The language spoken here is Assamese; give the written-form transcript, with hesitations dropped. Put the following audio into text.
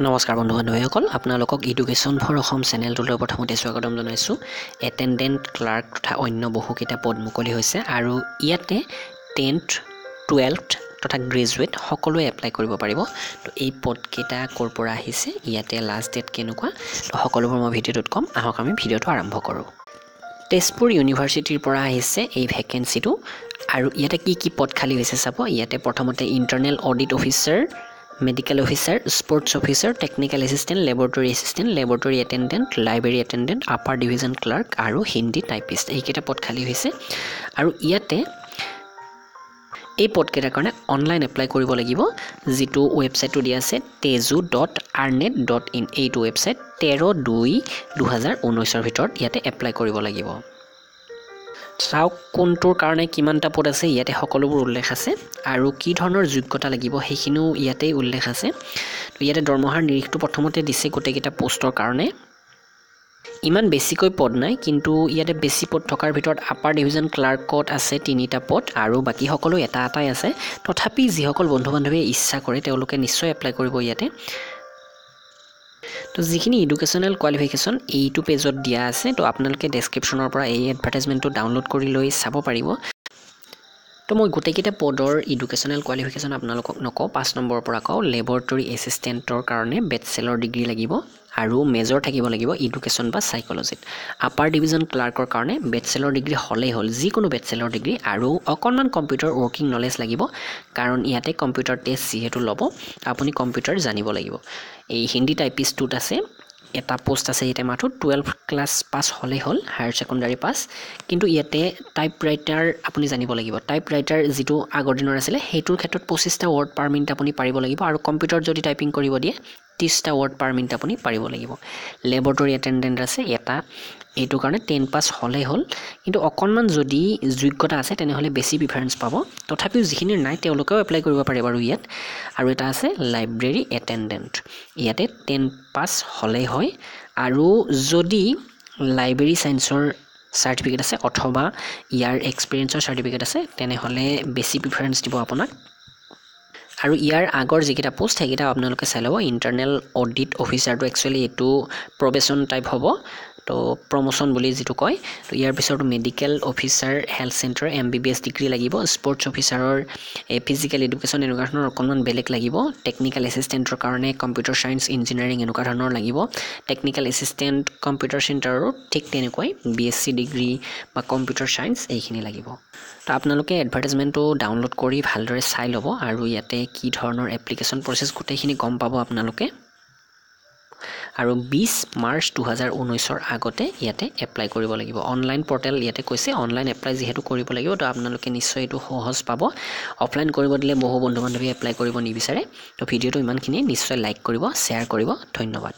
নমস্কাৰ বন্ধু বান্ধৱীসকল আপোনালোকক এডুকেশ্যন ফৰ অসম চেনেলটোলৈ প্ৰথমতে স্বাগতম জনাইছোঁ। এটেণ্ডেণ্ট ক্লাৰ্ক তথা অন্য বহুকেইটা পদ মুকলি হৈছে আৰু ইয়াতে 10th 12th তথা গ্ৰেজুৱেট সকলোৱে এপ্লাই কৰিব পাৰিব। তো এই পদকেইটা ক'ৰ পৰা আহিছে, ইয়াতে লাষ্ট ডেট কেনেকুৱা, তো সকলোবোৰ মই ভিডিঅ'টোত ক'ম। আহক আমি ভিডিঅ'টো আৰম্ভ কৰোঁ। তেজপুৰ ইউনিভাৰ্চিটিৰ পৰা আহিছে এই ভেকেঞ্চিটো আৰু ইয়াতে কি পদ খালী হৈছে চাব। ইয়াতে প্ৰথমতে internal audit officer, medical officer, sports officer, technical assistant, laboratory attendant, library attendant, upper division clerk আৰু হিন্দী টাইপিষ্ট, এইকেইটা পদ খালী হৈছে। আৰু ইয়াতে এই পদকেইটাৰ কাৰণে অনলাইন এপ্লাই কৰিব লাগিব, যিটো ৱেবছাইটটো দিয়া আছে tezu.arnet.in। এইটো ৱেবছাইট 13/2/2019 ভিতৰত ইয়াতে এপ্লাই কৰিব লাগিব। চাওক কোনটোৰ কাৰণে কিমানটা পদ আছে, ইয়াতে সকলোবোৰ উল্লেখ আছে আৰু কি ধৰণৰ যোগ্যতা লাগিব সেইখিনিও ইয়াতেই উল্লেখ আছে। তো ইয়াতে দৰমহাৰ নিৰিখটো প্ৰথমতে দিছে গোটেইকেইটা পোষ্টৰ কাৰণে। ইমান বেছিকৈ পদ নাই, কিন্তু ইয়াতে বেছি পদ থকাৰ ভিতৰত আপাৰ ডিভিজন ক্লাৰ্কত আছে 3টা পদ আৰু বাকী সকলো এটাই আছে। তথাপি যিসকল বন্ধু বান্ধৱীয়ে ইচ্ছা কৰে তেওঁলোকে নিশ্চয় এপ্লাই কৰিব ইয়াতে। তো যিখিনি এডুকেশ্যনেল কোৱালিফিকেশ্যন এইটো পেজত দিয়া আছে, তো আপোনালোকে ডেছক্ৰিপশ্যনৰ পৰা এই এডভাৰটাইজমেণ্টটো ডাউনলোড কৰি লৈ চাব পাৰিব। তো মই গোটেইকেইটা পদৰ এডুকেশ্যনেল কোৱালিফিকেশ্যন আপোনালোকক নকওঁ, 5 নম্বৰৰ পৰা কওঁ। লেবৰেটৰী এছিষ্টেণ্টৰ কাৰণে বেচেলৰ ডিগ্ৰী লাগিব আৰু মেজৰ থাকিব লাগিব এডুকেশ্যন বা চাইক'লজিত। আপাৰ ডিভিজন ক্লাৰ্কৰ কাৰণে বেচেলৰ ডিগ্ৰী হ'লেই হ'ল, যিকোনো বেচেলৰ ডিগ্ৰী, আৰু অকণমান কম্পিউটাৰ ৱৰ্কিং নলেজ লাগিব, কাৰণ ইয়াতে কম্পিউটাৰ টেষ্ট যিহেতু ল'ব, আপুনি কম্পিউটাৰ জানিব লাগিব। এই হিন্দী টাইপিষ্টটোত আছে এটা পোষ্ট আছে, ইয়াতে মাথো 12 ক্লাছ পাছ হ'লেই হ'ল, হায়াৰ ছেকেণ্ডাৰী পাছ। কিন্তু ইয়াতে টাইপ ৰাইটাৰ আপুনি জানিব লাগিব। টাইপ ৰাইটাৰ যিটো আগৰ দিনৰ আছিলে সেইটোৰ ক্ষেত্ৰত 25টা ৱৰ্ড পাৰ মিনিট আপুনি পাৰিব লাগিব, আৰু কম্পিউটাৰত যদি টাইপিং কৰিব দিয়ে 30টা ৱৰ্ড পাৰ মিনিট আপুনি পাৰিব লাগিব। লেবৰেটৰী এটেণ্ডেণ্ট আছে এটা, এইটো কাৰণে 10 পাছ হ'লেই হ'ল, কিন্তু অকণমান যদি যোগ্যতা আছে তেনেহ'লে বেছি প্ৰিফাৰেঞ্চ পাব। তথাপিও যিখিনিৰ নাই তেওঁলোকেও এপ্লাই কৰিব পাৰে বাৰু ইয়াত। আৰু এটা আছে লাইব্ৰেৰী এটেণ্ডেণ্ট, ইয়াতে 10 পাছ হ'লেই হয়, আৰু যদি লাইব্ৰেৰী ছায়েন্সৰ চাৰ্টিফিকেট আছে অথবা ইয়াৰ এক্সপিৰিয়েঞ্চৰ চাৰ্টিফিকেট আছে তেনেহ'লে বেছি প্ৰিফাৰেঞ্চ দিব আপোনাক। আৰু ইয়াৰ আগৰ যিকেইটা পোষ্ট সেইকেইটা আপোনালোকে চাই ল'ব। ইণ্টাৰনেল অডিট অফিচাৰটো একচুৱেলি এইটো প্ৰবেশ্যন টাইপ হ'ব, তো প্ৰমোশ্যন বুলি যিটো কয়। তো ইয়াৰ পিছতো medical officer, health centre, MBBS degree লাগিব। স্পৰ্টছ অফিচাৰৰ ফিজিকেল এডুকেশ্যন এনেকুৱা ধৰণৰ অকণমান বেলেগ লাগিব। টেকনিকেল এছিষ্টেণ্টৰ কাৰণে কম্পিউটাৰ ছায়েন্স, ইঞ্জিনিয়াৰিং এনেকুৱা ধৰণৰ লাগিব। টেকনিকেল এছিষ্টেণ্ট কম্পিউটাৰ চেণ্টাৰো ঠিক তেনেকুৱাই BSc ডিগ্ৰী বা কম্পিউটাৰ ছায়েন্স এইখিনি লাগিব। তো আপোনালোকে এডভাৰটাইজমেণ্টটো ডাউনলোড কৰি ভালদৰে চাই ল'ব, আৰু ইয়াতে কি ধৰণৰ এপ্লিকেশ্যন প্ৰচেছ গোটেইখিনি গম পাব আপোনালোকে। আৰু 20 মাৰ্চ 2019 আগতে ইয়াতে এপ্লাই কৰিব লাগিব। অনলাইন পৰ্টেল ইয়াতে কৈছে, অনলাইন এপ্লাই যিহেতু কৰিব লাগিব, তো আপোনালোকে নিশ্চয় এইটো সহজ পাব। অফলাইন কৰিব দিলে বহু বন্ধু বান্ধৱীয়ে এপ্লাই কৰিব নিবিচাৰে। তো ভিডিঅ'টো ইমানখিনিয়ে, নিশ্চয় লাইক কৰিব, শ্বেয়াৰ কৰিব। ধন্যবাদ।